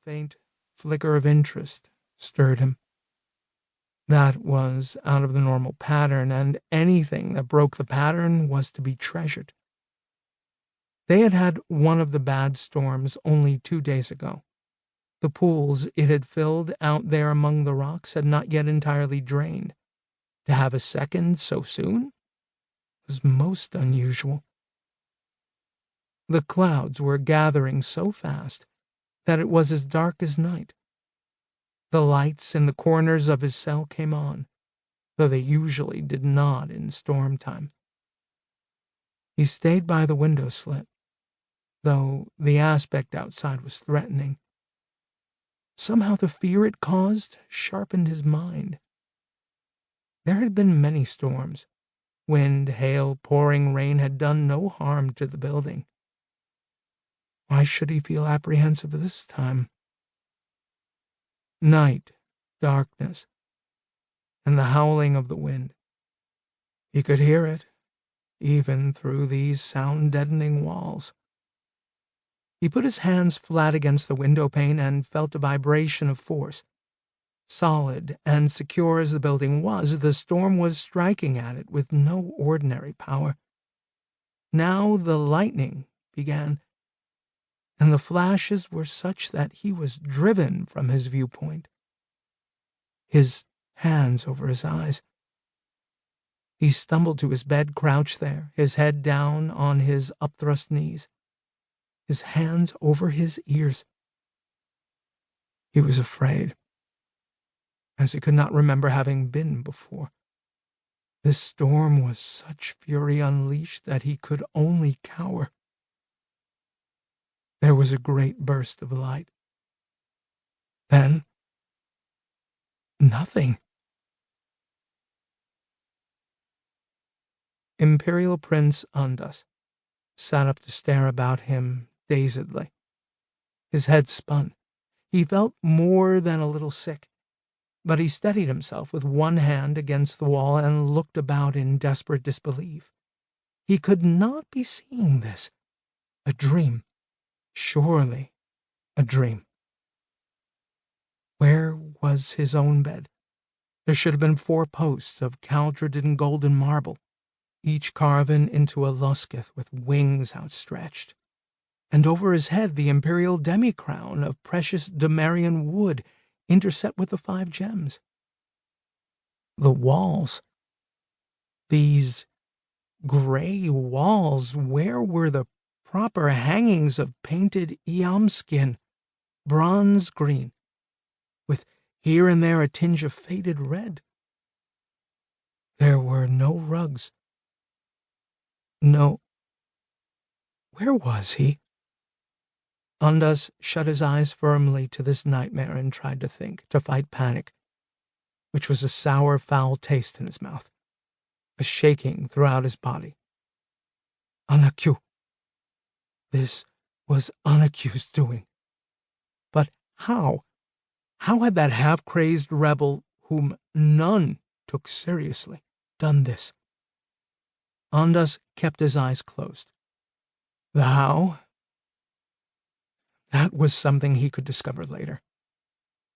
faint flicker of interest stirred him. That was out of the normal pattern, and anything that broke the pattern was to be treasured. They had had one of the bad storms only 2 days ago. The pools it had filled out there among the rocks had not yet entirely drained. To have a second so soon was most unusual. The clouds were gathering so fast that it was as dark as night. The lights in the corners of his cell came on, though they usually did not in storm time. He stayed by the window slit, though the aspect outside was threatening. Somehow the fear it caused sharpened his mind. There had been many storms. Wind, hail, pouring rain had done no harm to the building. Why should he feel apprehensive this time? Night, darkness, and the howling of the wind. He could hear it, even through these sound-deadening walls. He put his hands flat against the window pane and felt a vibration of force. Solid and secure as the building was, the storm was striking at it with no ordinary power. Now the lightning began, and the flashes were such that he was driven from his viewpoint. His hands over his eyes. He stumbled to his bed, crouched there, his head down on his upthrust knees, his hands over his ears. He was afraid, as he could not remember having been before. This storm was such fury unleashed that he could only cower. There was a great burst of light. Then, nothing. Imperial Prince Andus sat up to stare about him dazedly. His head spun. He felt more than a little sick, but he steadied himself with one hand against the wall and looked about in desperate disbelief. He could not be seeing this. A dream. Surely a dream. Where was his own bed? There should have been 4 posts of caldron golden marble, each carven into a lusceth with wings outstretched, and over his head the imperial demi-crown of precious Demarian wood interset with the 5 gems. The walls. These gray walls, where were the proper hangings of painted skin, bronze green, with here and there a tinge of faded red? There were no rugs. No. Where was he? Andus shut his eyes firmly to this nightmare and tried to think, to fight panic, which was a sour, foul taste in his mouth, a shaking throughout his body. Anakyu. This was Anakyu's doing. But how? How had that half-crazed rebel, whom none took seriously, done this? Andus kept his eyes closed. The how? That was something he could discover later.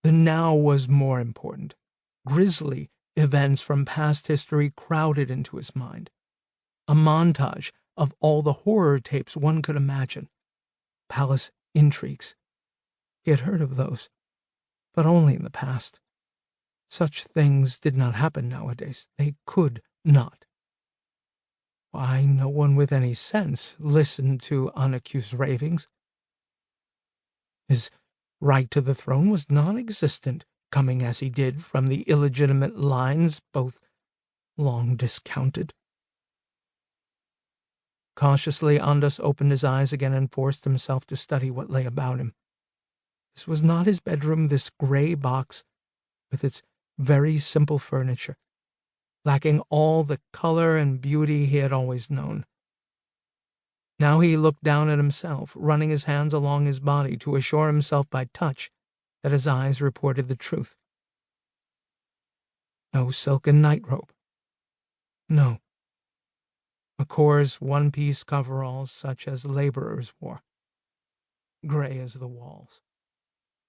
The now was more important. Grisly events from past history crowded into his mind. A montage of all the horror tapes one could imagine. Palace intrigues. He had heard of those, but only in the past. Such things did not happen nowadays. They could not. Why, no one with any sense listened to Anakyu's ravings. His right to the throne was non-existent, coming as he did from the illegitimate lines both long discounted. Cautiously, Andus opened his eyes again and forced himself to study what lay about him. This was not his bedroom, this gray box, with its very simple furniture, lacking all the color and beauty he had always known. Now he looked down at himself, running his hands along his body to assure himself by touch that his eyes reported the truth. No silken nightrobe. No. A coarse one-piece coveralls such as laborers wore, gray as the walls.